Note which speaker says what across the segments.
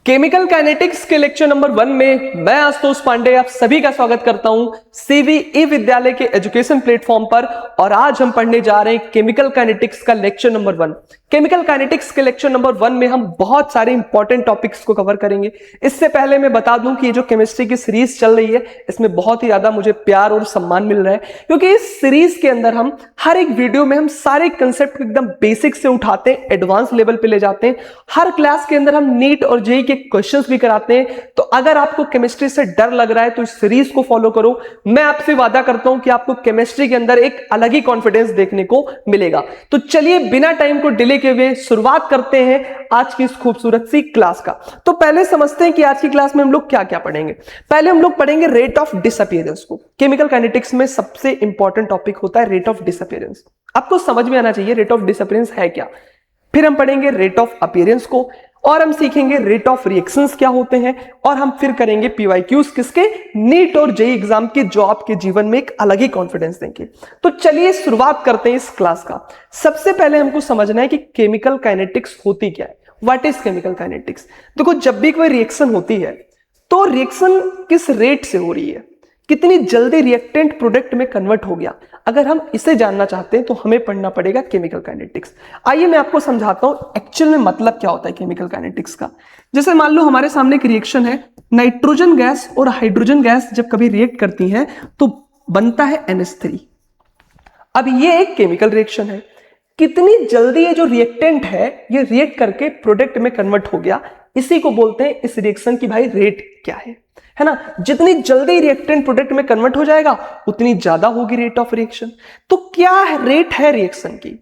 Speaker 1: Chemical kinetics के lecture number 1 में मैं आशुतोष पांडे आप सभी का स्वागत करता हूं सीवी ई विद्यालय के एजुकेशन प्लेटफॉर्म पर। और आज हम पढ़ने जा रहे हैं केमिकल काइनेटिक्स का लेक्चर नंबर 1। केमिकल काइनेटिक्स के लेक्चर नंबर 1 में हम बहुत सारे इंपॉर्टेंट टॉपिक्स को कवर करेंगे। इससे पहले मैं बता दूं कि ये जो केमिस्ट्री की सीरीज चल रही है इसमें बहुत ही ज्यादा मुझे प्यार और सम्मान मिल रहा है, क्योंकि इस सीरीज के अंदर हम हर एक वीडियो में हम सारे कंसेप्ट एकदम बेसिक से उठाते हैं, एडवांस लेवल पे ले जाते हैं। हर क्लास के अंदर हम नीट और जेईई के क्वेश्चंस भी कराते हैं। तो अगर आपको केमिस्ट्री से डर लग रहा है तो इस सीरीज को फॉलो करो। मैं आपसे वादा करता हूं कि आपको केमिस्ट्री के अंदर एक अलग ही कॉन्फिडेंस देखने को मिलेगा। तो चलिए बिना टाइम को डिले किए हुए शुरुआत करते हैं आज की इस खूबसूरत सी क्लास का। तो पहले समझते हैं कि आज की क्लास में हम लोग क्या क्या पढ़ेंगे। पहले हम लोग पढ़ेंगे रेट ऑफ डिसअपीयरेंस को। केमिकल काइनेटिक्स में सबसे इंपॉर्टेंट टॉपिक होता है रेट ऑफ डिसअपीयरेंस। आपको समझ में आना चाहिए रेट ऑफ डिसअपीयरेंस है क्या। फिर हम पढ़ेंगे रेट ऑफ अपीयरेंस को, और हम सीखेंगे रेट ऑफ रिएक्शंस क्या होते हैं, और हम फिर करेंगे पीवाईक्यूज किसके, नीट और जेईई एग्जाम के, जो आपके जीवन में एक अलग ही कॉन्फिडेंस देंगे। तो चलिए शुरुआत करते हैं इस क्लास का। सबसे पहले हमको समझना है कि केमिकल काइनेटिक्स होती क्या है। What is chemical kinetics. देखो, जब भी कोई रिएक्शन होती है तो रिएक्शन किस रेट से हो रही है, कितनी जल्दी रिएक्टेंट प्रोडक्ट में कन्वर्ट हो गया, अगर हम इसे जानना चाहते हैं तो हमें पढ़ना पड़ेगा केमिकल काइनेटिक्स। आइए मैं आपको समझाता हूं एक्चुअल में मतलब क्या होता है केमिकल काइनेटिक्स का। जैसे मान लो हमारे सामने एक रिएक्शन है, नाइट्रोजन गैस और हाइड्रोजन गैस जब कभी रिएक्ट करती हैं तो बनता है NH3। अब ये एक केमिकल रिएक्शन है, कितनी जल्दी ये जो रिएक्टेंट है ये रिएक्ट करके प्रोडक्ट में कन्वर्ट हो गया, इसी को बोलते हैं इस रिएक्शन की भाई रेट क्या है ना। जितनी जल्दी रिएक्टेंट प्रोडक्ट में कन्वर्ट हो जाएगा उतनी ज्यादा होगी रेट ऑफ रिएक्शन। तो क्या रेट है रिएक्शन की,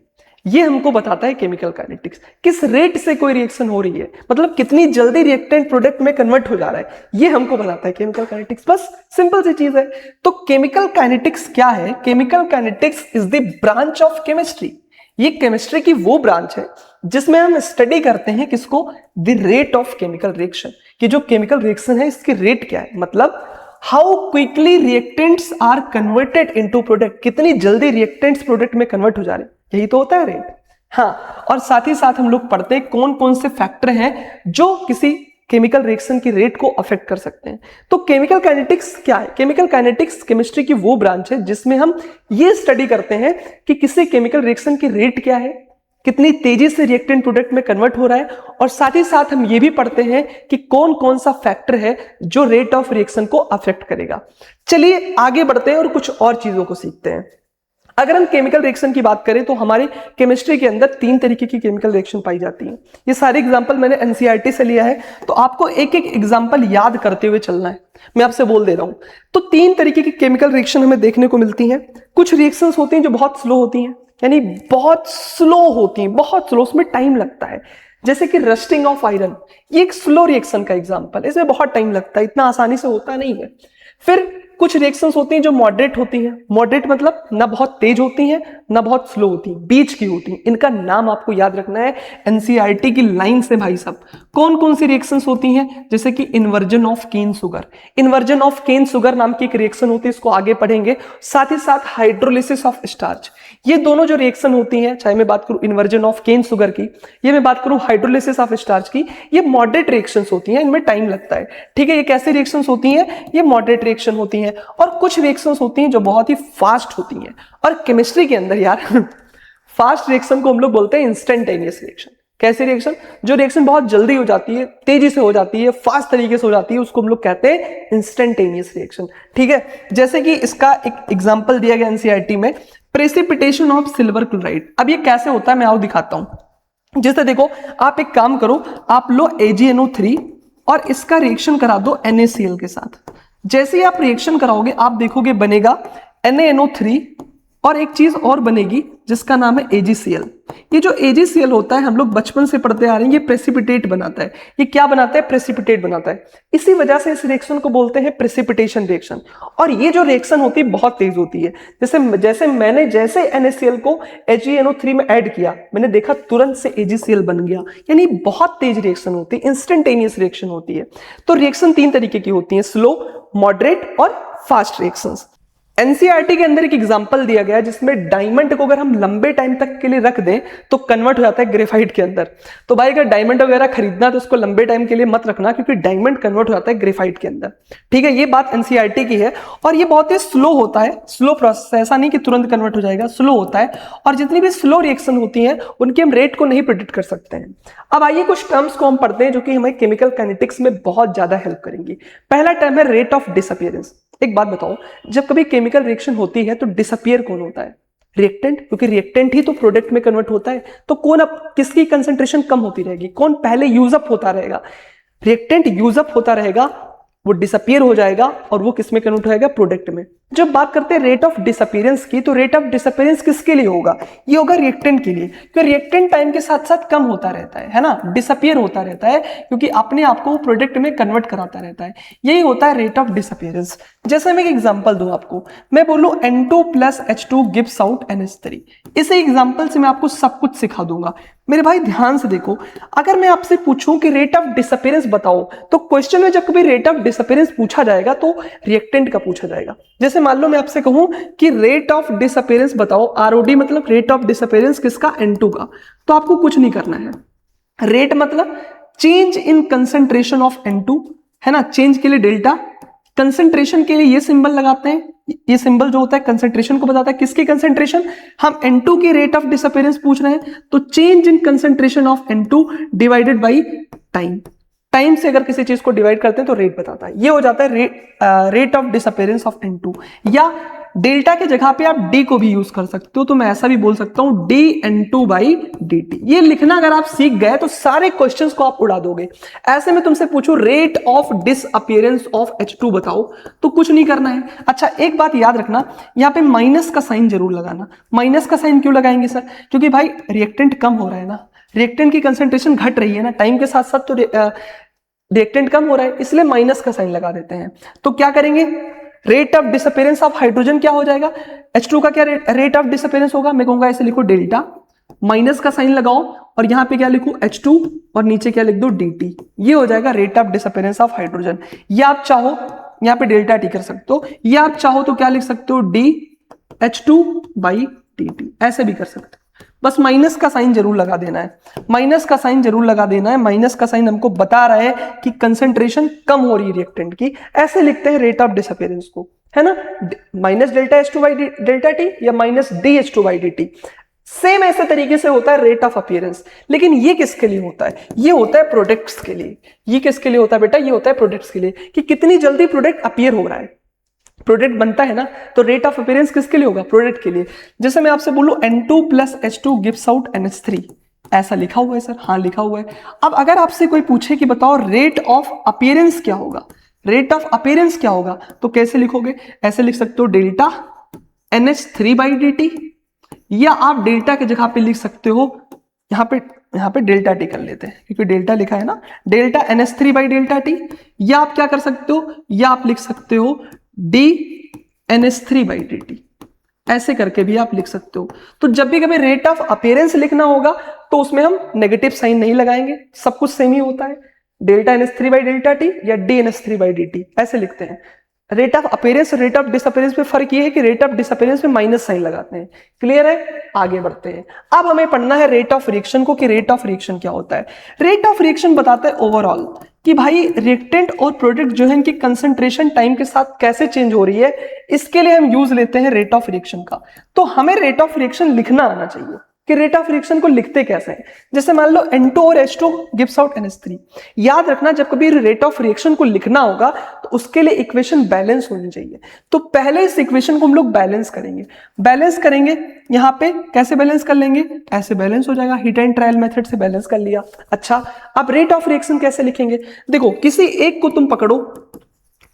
Speaker 1: ये हमको बताता है केमिकल काइनेटिक्स। किस रेट से कोई रिएक्शन हो रही है, मतलब कितनी जल्दी रिएक्टेंट प्रोडक्ट में कन्वर्ट हो जा रहा है, ये हमको बताता है केमिकल काइनेटिक्स। बस सिंपल सी चीज है। तो केमिकल काइनेटिक्स क्या है। Chemical kinetics is the branch of chemistry. ये केमिस्ट्री की वो ब्रांच है जिसमें हम स्टडी करते हैं किसको, the rate of chemical reaction, कि जो केमिकल रिएक्शन है इसकी रेट क्या है, मतलब how quickly reactants are converted into product, कितनी जल्दी रिएक्टेंट्स प्रोडक्ट में कन्वर्ट हो जा रहे हैं, यही तो होता है रेट। हाँ, और साथ ही साथ हम लोग पढ़ते हैं कौन कौन से फैक्टर हैं जो किसी केमिकल रिएक्शन की रेट को अफेक्ट कर सकते हैं। तो केमिकल काइनेटिक्स क्या है। केमिकल काइनेटिक्स केमिस्ट्री की वो ब्रांच है जिसमें हम ये स्टडी करते हैं कि किसी केमिकल रिएक्शन की रेट क्या है, कितनी तेजी से रिएक्टेंट प्रोडक्ट में कन्वर्ट हो रहा है, और साथ ही साथ हम ये भी पढ़ते हैं कि कौन कौन सा फैक्टर है जो रेट ऑफ रिएक्शन को अफेक्ट करेगा। चलिए आगे बढ़ते हैं और कुछ और चीजों को सीखते हैं। अगर हम केमिकल रिएक्शन की बात करें तो हमारी केमिस्ट्री के अंदर 3 तरीके की केमिकल रिएक्शन पाई जाती हैं। ये सारे एग्जांपल मैंने एनसीईआरटी से लिया है, तो आपको एक एक एग्जांपल याद करते हुए चलना है। मैं आपसे बोल दे रहा हूं। तो 3 तरीके की केमिकल रिएक्शन हमें देखने को मिलती हैं। कुछ रिएक्शंस होती हैं जो बहुत स्लो होती हैं, यानी बहुत स्लो होती हैं, बहुत स्लो, उसमें टाइम लगता है। जैसे कि रस्टिंग ऑफ आयरन, ये एक स्लो रिएक्शन का एग्जांपल है, इसमें बहुत टाइम लगता है, इतना आसानी से होता नहीं है। फिर कुछ रिएक्शंस होती हैं जो मॉडरेट होती हैं। मॉडरेट मतलब ना बहुत तेज होती हैं ना बहुत स्लो होती हैं, बीच की होती हैं। इनका नाम आपको याद रखना है एनसीईआरटी की लाइन से भाई साहब। कौन कौन सी रिएक्शंस होती हैं, जैसे कि inversion of cane sugar. Inversion of cane sugar नाम की एक रिएक्शन होती है, इसको आगे पढ़ेंगे। साथ ही साथ हाइड्रोलिसिस ऑफ स्टार्च। ये दोनों जो रिएक्शन होती हैं, चाहे मैं बात करूं इन्वर्जन ऑफ केन सुगर की, ये मैं बात करूं हाइड्रोलिसिस ऑफ स्टार्च की, ये मॉडरेट रिएक्शंस होती हैं, इनमें टाइम लगता है। ठीक है, ये कैसे रिएक्शंस होती हैं, ये मॉडरेट रिएक्शन होती हैं। और कुछ रिएक्शंस होती हैं जो बहुत ही फास्ट होती हैं। और केमिस्ट्री के अंदर यार फास्ट रिएक्शन को हम लोग बोलते हैं इंस्टेंटेनियस रिएक्शन। कैसी रिएक्शन, जो रिएक्शन बहुत जल्दी हो जाती है, तेजी से हो जाती है, फास्ट तरीके से हो जाती है, उसको हम लोग कहते हैं इंस्टेंटेनियस रिएक्शन। ठीक है, जैसे कि इसका एक एग्जांपल दिया गया एनसीईआरटी में, प्रेसिपिटेशन ऑफ सिल्वर क्लोराइड। अब ये कैसे होता है मैं आपको दिखाता हूं। जैसे देखो, आप एक काम करो, आप लो AgNO3 और इसका रिएक्शन करा दो NaCl के साथ। जैसे ही आप रिएक्शन कराओगे आप देखोगे बनेगा NaNO3 और एक चीज और बनेगी जिसका नाम है AgCl। ये जो AgCl होता है हम लोग बचपन से पढ़ते आ रहे हैं, ये प्रेसिपिटेट बनाता है। ये क्या बनाता है, प्रेसिपिटेट बनाता है। इसी वजह से इस रिएक्शन को बोलते हैं प्रेसिपिटेशन रिएक्शन। और ये जो रिएक्शन होती है बहुत तेज होती है। जैसे मैंने NaCl को AgNO3 में ऐड किया, मैंने देखा तुरंत से AgCl बन गया, यानी बहुत तेज रिएक्शन होती है, इंस्टेंटेनियस रिएक्शन होती है। तो रिएक्शन 3 तरीके की होती है, स्लो, मॉडरेट और फास्ट रिएक्शंस। एनसीईआरटी के अंदर एक एग्जांपल दिया गया है जिसमें डायमंड को अगर हम लंबे टाइम तक के लिए रख दें तो कन्वर्ट हो जाता है ग्रेफाइट के अंदर। तो भाई अगर डायमंड वगैरह खरीदना तो उसको लंबे टाइम के लिए मत रखना, क्योंकि डायमंड कन्वर्ट हो जाता है ग्रेफाइट के अंदर। ठीक है, ये बात एनसीईआरटी की है और ये बहुत ही स्लो होता है, स्लो प्रोसेस है, ऐसा नहीं कि तुरंत कन्वर्ट हो जाएगा, स्लो होता है। और जितनी भी स्लो रिएक्शन होती है उनके हम रेट को नहीं प्रिडिक्ट कर सकते हैं। अब आइए कुछ टर्म्स को हम पढ़ते हैं जो कि हमें केमिकल काइनेटिक्स में बहुत ज्यादा हेल्प करेंगी। पहला टर्म है रेट ऑफ डिसअपीयरेंस। एक बात बताओ, जब कभी केमिकल रिएक्शन होती है तो डिसअपीयर कौन होता है? रिएक्टेंट, क्योंकि रिएक्टेंट ही तो प्रोडक्ट में कन्वर्ट होता है। तो कौन अब किसकी कंसंट्रेशन कम होती रहेगी? कौन पहले यूज अप होता रहेगा? रिएक्टेंट यूज अप होता रहेगा, वो डिसअपीयर हो जाएगा और वो किस में कन्वर्ट होएगा? प्रोडक्ट में। जब बात करते हैं रेट ऑफ डिसअपीयरेंस की, तो रेट ऑफ डिसअपीयरेंस किसके लिए होगा? ये होगा रिएक्टेंट के लिए, क्योंकि रिएक्टेंट टाइम के साथ साथ कम होता रहता है ना, डिसअपीयर होता रहता है, क्योंकि अपने आप को प्रोडक्ट में कन्वर्ट कराता रहता है। यही होता है रेट ऑफ डिसअपीयरेंस। जैसे मैं एक एग्जांपल दूं आपको, मैं बोलूं N2 + H2 gives out NH3। इसी एग्जांपल से मैं आपको सब कुछ सिखा दूंगा। मेरे भाई ध्यान से देखो, अगर मैं आपसे पूछूं कि रेट ऑफ डिसअपीयरेंस बताओ, तो क्वेश्चन में जब कभी रेट ऑफ डिसअपीयरेंस पूछा जाएगा तो रिएक्टेंट का पूछा जाएगा। जैसे मान लो मैं आपसे कहूं कि रेट ऑफ डिसअपीयरेंस बताओ, आरओडी मतलब रेट ऑफ डिसअपीयरेंस किसका? N2 का। तो आपको कुछ नहीं करना है, रेट मतलब change in concentration of N2, है ना, चेंज के लिए डेल्टा, कंसंट्रेशन के लिए ये सिंबल लगाते हैं, ये सिंबल जो होता है कंसंट्रेशन को बताता है। किसकी कंसंट्रेशन? हम N2 की रेट ऑफ डिसअपीयरेंस पूछ रहे हैं, तो change in concentration of N2 divided by time. Time से अगर किसी चीज को डिवाइड करते हैं तो रेट बताता है। ये हो जाता है rate of disappearance of N2। या डेल्टा के जगह पे आप डी को भी यूज कर सकते हो, तो मैं ऐसा भी बोल सकता हूं dN2/dt। ये लिखना अगर आप सीख गए तो सारे क्वेश्चंस को आप उड़ा दोगे। ऐसे में तुमसे पूछूं rate of disappearance of H2 बताओ, तो कुछ नहीं करना है। अच्छा, एक बात याद रखना, यहाँ पे माइनस का साइन जरूर लगाना। माइनस का साइन क्यों लगाएंगे सर? क्योंकि भाई रिएक्टेंट कम हो रहा है ना, रिएक्टेंट की कंसंट्रेशन घट रही है ना, टाइम के साथ साथ तो रिएक्टेंट कम हो रहा है, इसलिए माइनस का साइन लगा देते हैं। तो क्या करेंगे? Rate of disappearance of hydrogen क्या हो जाएगा? H2 का क्या रेट ऑफ डिसअपीयरेंस होगा? मैं कहूंगा ऐसे लिखो डेल्टा, माइनस का साइन लगाओ और यहां पे क्या लिखो? H2 और नीचे क्या लिख दो? dt। ये हो जाएगा rate of disappearance of hydrogen. या आप चाहो यहां पे डेल्टा टी कर सकते हो, या आप चाहो तो क्या लिख सकते हो? dH2/dt, ऐसे भी कर सकते हो। बस माइनस का साइन जरूर लगा देना है, माइनस का साइन जरूर लगा देना है। माइनस का साइन हमको बता रहा है कि कंसंट्रेशन कम हो रही है रिएक्टेंट की। ऐसे लिखते हैं रेट ऑफ डिसअपीयरेंस को, है ना, माइनस डेल्टा H2/डेल्टा टी या माइनस dH2/dt। सेम ऐसे तरीके से होता है रेट ऑफ अपीयरेंस, लेकिन ये किसके लिए होता है? ये होता है प्रोडक्ट्स के लिए। ये किसके लिए होता है बेटा? ये होता है प्रोडक्ट्स के लिए, कि कितनी जल्दी प्रोडक्ट अपीयर हो रहा है। प्रोडक्ट बनता है ना, तो रेट ऑफ अपीयरेंस किसके लिए होगा? प्रोडक्ट के लिए। जैसे मैं आपसे बोलूं N2 + H2 gives out NH3, ऐसा लिखा हुआ है सर? हाँ लिखा हुआ है। अब अगर आपसे कोई पूछे कि बताओ रेट ऑफ अपीयरेंस क्या होगा, रेट ऑफ अपीयरेंस क्या होगा, तो कैसे लिखोगे? ऐसे लिख सकते हो डेल्टा NH3/dt, या आप डेल्टा की जगह पे लिख सकते हो, यहाँ पे डेल्टा टी कर लेते हैं क्योंकि डेल्टा लिखा है ना, डेल्टा NH3/ΔT। या आप क्या कर सकते हो? या आप लिख सकते हो dNH3/dt, ऐसे करके भी आप लिख सकते हो। तो जब भी कभी रेट ऑफ अपीयरेंस लिखना होगा तो उसमें हम नेगेटिव साइन नहीं लगाएंगे, सब कुछ सेम ही होता है, डेल्टा NH3/ΔT या dNH3/dt ऐसे लिखते हैं। रेट ऑफ अपीयरेंस और रेट ऑफ डिसअपीयरेंस में फर्क ये है कि रेट ऑफ डिसअपीयरेंस में माइनस साइन लगाते हैं। क्लियर है? आगे बढ़ते हैं। अब हमें पढ़ना है रेट ऑफ रिएक्शन को, कि रेट ऑफ रिएक्शन क्या होता है। रेट ऑफ रिएक्शन बताता है ओवरऑल कि भाई रिएक्टेंट और प्रोडक्ट जो है इनकी कंसंट्रेशन टाइम के साथ कैसे चेंज हो रही है। इसके लिए हम यूज लेते हैं रेट ऑफ रिएक्शन का। तो हमें रेट ऑफ रिएक्शन लिखना आना चाहिए कि रेट ऑफ रिएक्शन को लिखते कैसे हैं। जैसे मान लो N2 और H2 गिव्स आउट NH3। याद रखना, जब कभी रेट ऑफ रिएक्शन को लिखना होगा तो उसके लिए इक्वेशन बैलेंस होनी चाहिए। तो पहले इस इक्वेशन को हम लोग बैलेंस करेंगे। यहां पे कैसे बैलेंस कर लेंगे? ऐसे बैलेंस हो जाएगा, हिट एंड ट्रायल मेथड से बैलेंस कर लिया। अच्छा, अब रेट ऑफ रिएक्शन कैसे लिखेंगे? देखो, किसी एक को तुम पकड़ो,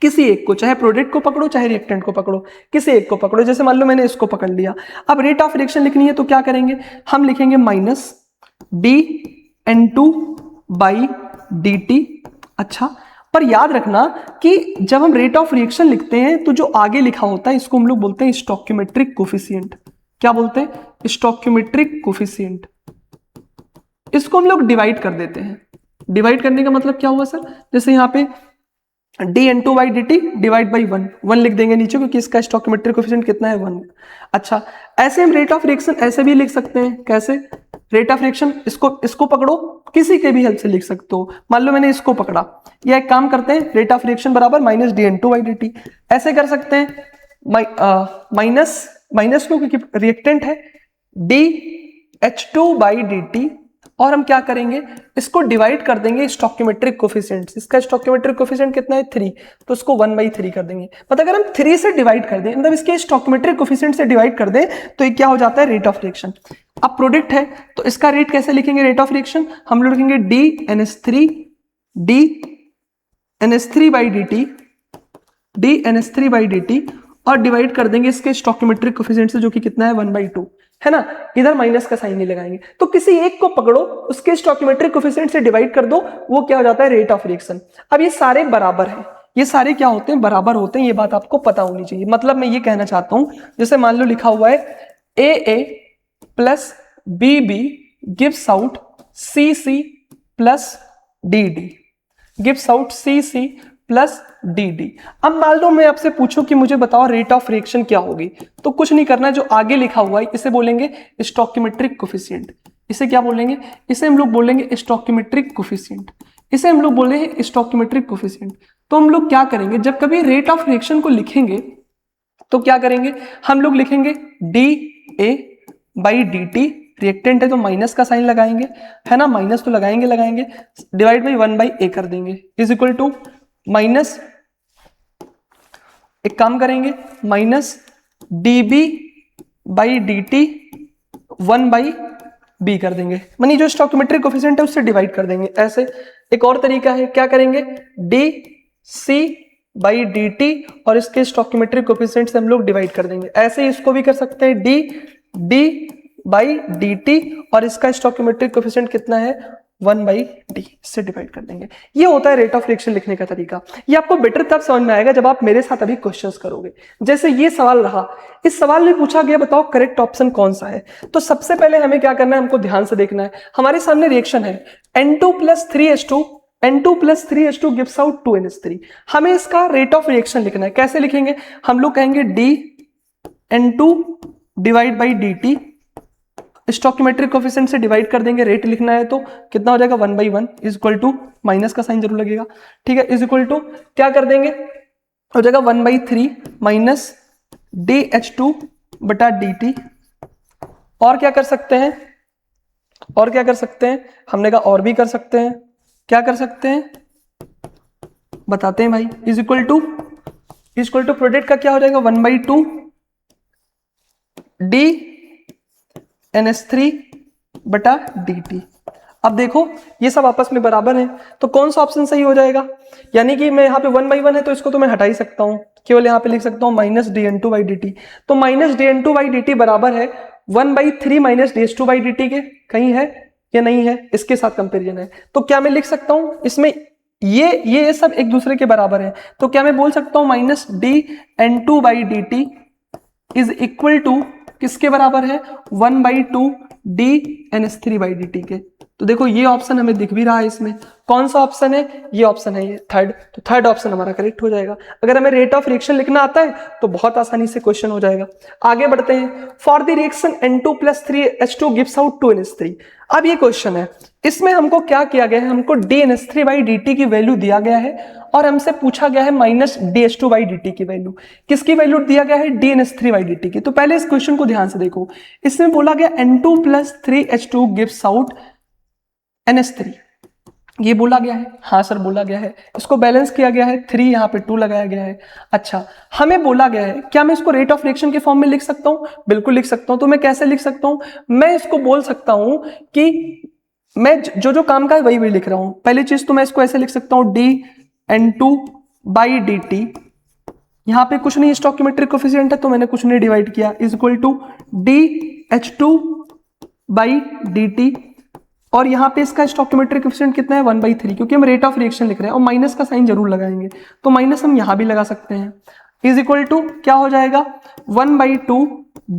Speaker 1: किसी एक को, चाहे प्रोडक्ट को पकड़ो चाहे रिएक्टेंट को पकड़ो, किसी एक को पकड़ो। जैसे मान लो मैंने इसको पकड़ लिया। अब रेट ऑफ रिएक्शन लिखनी है तो क्या करेंगे? हम लिखेंगे माइनस dN2/dt। अच्छा, पर याद रखना कि जब हम रेट ऑफ रिएक्शन लिखते हैं तो जो आगे लिखा होता है इसको हम लोग बोलते हैं स्टोइकियोमेट्रिक कोफिशिएंट। क्या बोलते हैं? Stoichiometric coefficient. इसको हम लोग डिवाइड कर देते हैं। डिवाइड करने का मतलब क्या हुआ सर? जैसे यहाँ पे D N two by D T divide by one लिख देंगे नीचे, क्योंकि इसका स्टोइकोमेट्रिक कोफिशिएंट कितना है 1। अच्छा, ऐसे हम रेट ऑफ रिएक्शन ऐसे भी लिख सकते हैं। कैसे? रेट ऑफ रिएक्शन इसको पकड़ो, किसी के भी हेल्प से लिख सकते हो। मान लो मैंने इसको पकड़ा, या एक काम करते हैं, रेट ऑफ रिएक्शन बराबर minus D N two by D T, ऐसे कर सकते हैं। माइनस क्यों? क्योंकि रिएक्टेंट है D H two by D T, और हम क्या करेंगे, इसको डिवाइड कर देंगे स्टोइकोमेट्रिक कोफिशिएंट। इसका स्टोइकोमेट्रिक कोफिशिएंट कितना है 3, तो इसको 1/3 कर देंगे। मतलब अगर हम 3 से डिवाइड कर दें, मतलब इसके स्टोइकोमेट्रिक कोफिशिएंट से डिवाइड कर दें, तो ये क्या हो जाता है, रेट ऑफ रिएक्शन। अब प्रोडक्ट है तो इसका रेट कैसे लिखेंगे, रेट ऑफ रिएक्शन हम लोग लिखेंगे D N S three by D T, और डिवाइड कर देंगे इसके स्टोइकोमेट्रिक कोफिशिएंट से, जो कि कितना है 1/2, है ना। इधर माइनस का साइन नहीं लगाएंगे, तो किसी एक को पकड़ो, उसके स्टोइकोमेट्रिक कोफिशिएंट से डिवाइड कर दो, वो क्या हो जाता है, रेट ऑफ रिएक्शन। अब ये सारे बराबर हैं, ये सारे क्या होते हैं, बराबर होते हैं। ये बात आपको पता होनी चाहिए। मतलब मैं ये कहना चाहता हूं, जैसे मान लो लिखा हुआ है A plus B gives out C plus D gives out C plus D. अब मान लो मैं आपसे पूछूं कि मुझे बताओ रेट ऑफ रिएक्शन क्या होगी, तो कुछ नहीं करना, जो आगे लिखा हुआ है इसे बोलेंगे स्टोइकोमेट्रिक कोफिशिएंट। इसे क्या बोलेंगे, इसे हम लोग बोलेंगे स्टोइकोमेट्रिक कोफिशिएंट, इसे हम लोग बोलेंगे स्टोइकोमेट्रिक कोफिशिएंट। तो हम लोग क्या करेंगे, जब कभी रेट ऑफ रिएक्शन को लिखेंगे तो क्या करेंगे, हम लोग लिखेंगे D A by D T, reactant है तो माइनस का साइन लगाएंगे, है ना, माइनस तो लगाएंगे, डिवाइड बाई 1/a कर देंगे, इज इक्वल टू माइनस, एक काम करेंगे, minus D B by D T 1/b कर देंगे, मानी जो स्टोइकोमेट्रिक कोफिशिएंट है उससे डिवाइड कर देंगे। ऐसे एक और तरीका है, क्या करेंगे, D C by D T, और इसके स्टोइकोमेट्रिक कोफिशिएंट से हम लोग डिवाइड कर देंगे। ऐसे ही इसको भी कर सकते हैं, डी बाई डी टी, और इसका स्टोइकोमेट्रिक कोफिशिएंट कितना है 1/d, से डिवाइड कर देंगे। ये होता है रेट ऑफ रिएक्शन लिखने का तरीका। ये आपको बेटर तब समझ में आएगा जब आप मेरे साथ अभी क्वेश्चंस करोगे। जैसे ये सवाल रहा, इस सवाल में पूछा गया बताओ करेक्ट ऑप्शन कौन सा है। तो सबसे पहले हमें क्या करना है, हमको ध्यान से देखना है। हमारे सामने रिएक्शन है N2 + 3H2 gives out 2NH3। हमें इसका रेट ऑफ रिएक्शन लिखना है। कैसे लिखेंगे, हम लोग कहेंगे dN2 divide by dt, stoichiometric coefficient से डिवाइड कर देंगे, रेट लिखना है तो कितना हो जाएगा 1/1 इज इक्वल टू, माइनस का साइन जरूर लगेगा, ठीक है, इज इक्वल टू क्या कर देंगे, हो जाएगा 1/3 माइनस DH2 बटा dt। और क्या कर सकते हैं, हमने कहा और भी कर सकते हैं, क्या कर सकते हैं बताते हैं भाई, इज इक्वल टू प्रोडक्ट का क्या हो जाएगा 1/2 NH3 बटा dt। अब देखो ये सब आपस में बराबर हैं, तो कौन सा ऑप्शन सही हो जाएगा, यानी कि मैं यहाँ पे 1/1 है तो इसको तो मैं हटा ही सकता हूँ, केवल यहाँ पे लिख सकता हूँ माइनस dN2/dt। तो माइनस dN2/dt बराबर है 1/3 माइनस dH2/dt के, कहीं है या नहीं है, इसके साथ कंपेरिजन है। तो क्या मैं लिख सकता हूँ इसमें ये सब एक दूसरे के बराबर है, तो क्या मैं बोल सकता हूँ minus dN2/dt is equal to किसके बराबर है 1/2 dNH3/dt के। तो देखो ये ऑप्शन हमें दिख भी रहा है, इसमें कौन सा ऑप्शन है, ये ऑप्शन है, ये थर्ड। तो थर्ड ऑप्शन हमारा करेक्ट हो जाएगा। अगर हमें रेट ऑफ रिएक्शन लिखना आता है तो बहुत आसानी से क्वेश्चन हो जाएगा। आगे बढ़ते हैं, for the reaction N2 + 3H2 gives out 2NH3। अब ये क्वेश्चन है, इसमें हमको क्या किया गया है, हमको dNH3/dt की वैल्यू दिया गया है और हमसे पूछा गया है माइनस dH2/dt की वैल्यू। किसकी वैल्यू दिया गया है, dNH3/dt की। तो पहले इस क्वेश्चन को ध्यान से देखो, इसमें बोला गया N2 + 3H2 gives out NH3, ये बोला गया है, हाँ सर बोला गया है। इसको बैलेंस किया गया है, 3 यहाँ पे 2 लगाया गया है। अच्छा, हमें बोला गया है, क्या मैं इसको रेट ऑफ रिएक्शन के फॉर्म में लिख सकता हूँ, बिल्कुल लिख सकता हूँ। तो मैं कैसे लिख सकता हूँ, मैं इसको बोल सकता हूँ कि मैं जो काम का है वही लिख रहा हूँ। पहली चीज तो मैं इसको ऐसे लिख सकता हूँ dN2/dt, यहाँ पे कुछ नहीं, स्टोइकोमेट्रिक कोफिशिएंट है तो मैंने कुछ नहीं डिवाइड किया, इज इक्वल टू dH2/dt, और यहाँ पे इसका स्टोइकोमेट्रिक कोफिशिएंट कितना है 1/3, क्योंकि हम रेट ऑफ रिएक्शन लिख रहे हैं और माइनस का साइन जरूर लगाएंगे, तो माइनस हम यहाँ भी लगा सकते हैं, इज इक्वल टू क्या हो जाएगा 1/2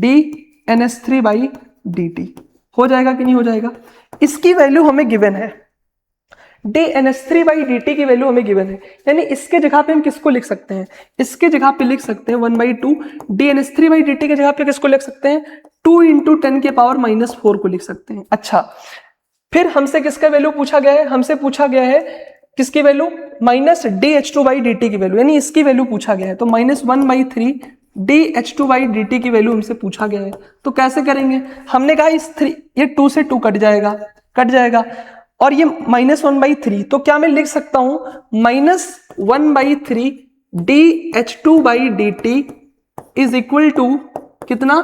Speaker 1: dNH3/dt। हो जाएगा कि नहीं हो जाएगा। इसकी वैल्यू हमें गिवन है dNH3/dt की वैल्यू हमें गिवन है, यानी इसके जगह पे हम किसको लिख सकते हैं, इसके जगह पे लिख सकते हैं 1/2 dNH3/dt के जगह पे किसको लिख सकते हैं 2 इंटू 10⁻⁻4 को लिख सकते हैं। अच्छा, फिर हमसे किसका वैल्यू पूछा गया है, हमसे पूछा गया है किसकी वैल्यू -dH2/dt की वैल्यू, यानी इसकी वैल्यू पूछा गया है। तो -1/3 dH2/dt की वैल्यू हमसे पूछा गया है। तो कैसे करेंगे, हमने कहा इस 3 ये 2 से 2 कट जाएगा और ये -1/3, तो क्या मैं लिख सकता हूं -1/3 dH2/dt इज इक्वल टू कितना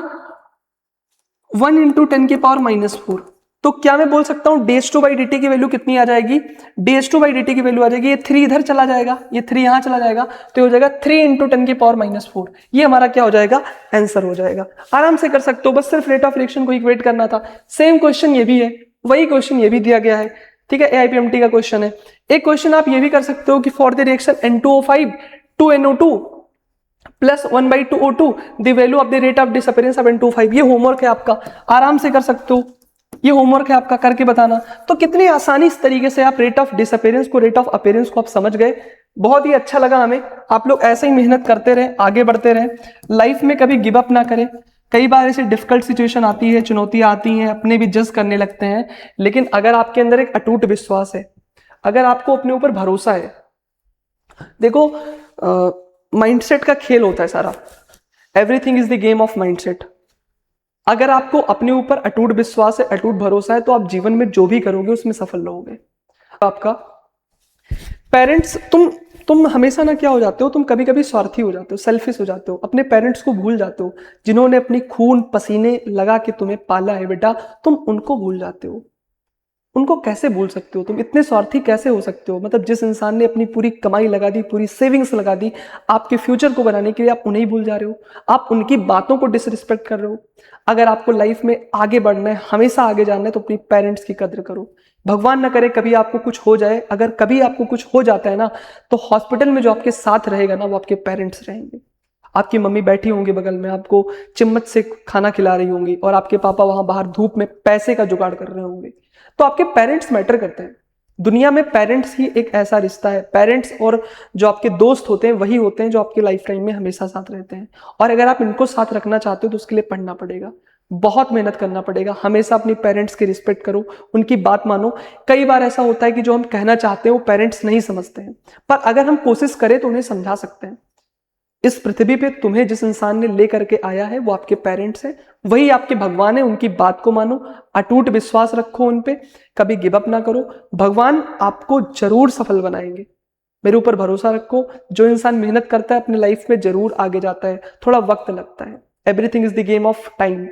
Speaker 1: 1 इंटू 10⁻⁻4। तो क्या मैं बोल सकता हूं dH2/dt की वैल्यू कितनी आ जाएगी, dH2/dt की वैल्यू आ जाएगी, ये 3 इधर चला जाएगा, ये 3 यहां चला जाएगा, तो हो जाएगा 3 इंटू 10⁻⁻4। ये हमारा क्या हो जाएगा, आंसर हो जाएगा। आराम से कर सकते हो, बस सिर्फ रेट ऑफ रिएक्शन को इक्वेट करना था। सेम क्वेश्चन ये भी है, वही क्वेश्चन ये भी दिया गया है, ठीक है, AIPMT का क्वेश्चन है। एक क्वेश्चन आप ये भी कर सकते हो कि for the reaction N2O5 to NO2 plus 1/2 O2 the value of the rate of disappearance of N2O5। ये होमवर्क है आपका, आराम से कर सकते हो, ये होमवर्क है आपका, करके बताना। तो कितनी आसानी इस तरीके से आप रेट ऑफ डिसअपीयरेंस को, रेट ऑफ अपीयरेंस को आप समझ गए। बहुत ही अच्छा लगा हमें, आप लोग ऐसे ही मेहनत करते रहे, आगे बढ़ते रहे, लाइफ में कभी गिव अप ना करें। कई बार ऐसी डिफिकल्ट सिचुएशन आती है, चुनौतियां आती हैं, अपने भी जज करने लगते हैं, लेकिन अगर आपके अंदर एक अटूट विश्वास है, अगर आपको अपने ऊपर भरोसा है, देखो माइंडसेट का खेल होता है सारा, everything is the game of mindset. अगर आपको अपने ऊपर अटूट विश्वास है, अटूट भरोसा है, तो आप जीवन में जो भी करोगे उसमें सफल रहोगे। आपका पेरेंट्स, तुम हमेशा ना क्या हो जाते हो, तुम कभी कभी स्वार्थी हो जाते हो, सेल्फिश हो जाते हो, अपने पेरेंट्स को भूल जाते हो, जिन्होंने अपनी खून पसीने लगा के तुम्हें पाला है बेटा, तुम उनको भूल जाते हो। उनको कैसे भूल सकते हो, तुम इतने स्वार्थी कैसे हो सकते हो। मतलब जिस इंसान ने अपनी पूरी कमाई लगा दी, पूरी सेविंग्स लगा दी आपके फ्यूचर को बनाने के लिए, आप उन्हें ही भूल जा रहे हो, आप उनकी बातों को डिसरिस्पेक्ट कर रहे हो। अगर आपको लाइफ में आगे बढ़ना है, हमेशा आगे जाना है, तो अपनी पेरेंट्स की कद्र करो। भगवान ना करे कभी आपको कुछ हो जाए, अगर कभी आपको कुछ हो जाता है ना, तो हॉस्पिटल में जो आपके साथ रहेगा ना, वो आपके पेरेंट्स रहेंगे। आपकी मम्मी बैठी होंगी बगल में, आपको चम्मच से खाना खिला रही होंगी, और आपके पापा वहां बाहर धूप में पैसे का जुगाड़ कर रहे होंगे। तो आपके पेरेंट्स मैटर करते हैं दुनिया में। पेरेंट्स ही एक ऐसा रिश्ता है, पेरेंट्स और जो आपके दोस्त होते हैं वही होते हैं जो आपके लाइफ टाइम में हमेशा साथ रहते हैं। और अगर आप इनको साथ रखना चाहते हो तो उसके लिए पढ़ना पड़ेगा, बहुत मेहनत करना पड़ेगा। हमेशा अपनी पेरेंट्स की रिस्पेक्ट करो, उनकी बात मानो। कई बार ऐसा होता है कि जो हम कहना चाहते हैं वो पेरेंट्स नहीं समझते हैं, पर अगर हम कोशिश करें तो उन्हें समझा सकते हैं। इस पृथ्वी पे तुम्हें जिस इंसान ने ले करके आया है वो आपके पेरेंट्स हैं, वही आपके भगवान है। उनकी बात को मानो, अटूट विश्वास रखो उन पे, कभी गिव अप ना करो। भगवान आपको जरूर सफल बनाएंगे, मेरे ऊपर भरोसा रखो। जो इंसान मेहनत करता है अपनी लाइफ में जरूर आगे जाता है, थोड़ा वक्त लगता है। Everything is the game of time.